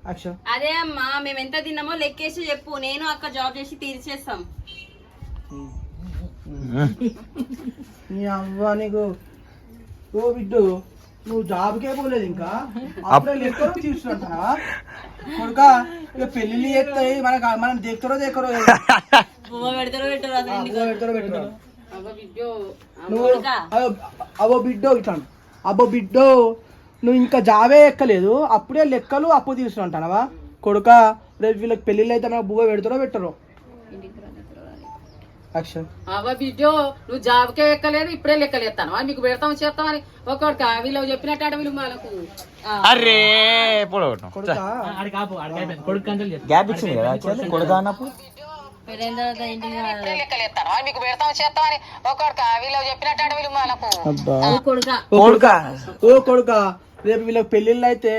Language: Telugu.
యాక్షన్. అదే అమ్మా మేము ఎంత తిన్నామో లెక్కేసి చెప్పు, నేను అక్క జాబ్ చేసి తీర్చేస్తాం. నీ అవ్వ నీకు ఓ బిడ్డు నువ్వు జాబ్కే పోలేదు ఇంకా అప్పుడే లెక్కలు తీసుకుంటానా కొడుక. ఇక పెళ్లి చేస్తాయి మనం దేక్కరో దేక్కరో బువ్వ పెడతారో పెట్టారు అసలు ఇంటికి. పెడతారో పెట్టారు. అబ్బా బిడ్డో, నువ్వు అబ్బో బిడ్డో ఇట్లా అబ్బో బిడ్డో నువ్వు ఇంకా జాబే ఎక్కలేదు అప్పుడే లెక్కలు అప్పు తీసుకుంటానవా కొడుక. రేపు వీళ్ళకి పెళ్లిళ్ళు అయితే మనకు బువ్వ పెడతారో పెట్టరు. యాక్షన్. అవ్వ బిడ్డో నువ్వు జాబ్కే ఎక్కలేదు ఇప్పుడే లెక్కలు ఎత్తాను మీకు పెడతాం చేస్తామని ఒకటి వీళ్ళు చెప్పినట్టు వీళ్ళు మనకు అరే కొడుక గ్యాప్ ఇచ్చింది కదా యాక్చువల్లీ కొడుకా అన్నప్పుడు. పెళ్ళైన తర్వాత ఇంటికి లెక్కలు ఎత్తాను మీకు పెడతాం చేస్తామని ఒకటి వీళ్ళు చెప్పినట్టు వీళ్ళు మనకు అబ్బా కొడుక ఓ కొడుక రేపు వీళ్ళకి పెళ్లిళ్ళు అయితే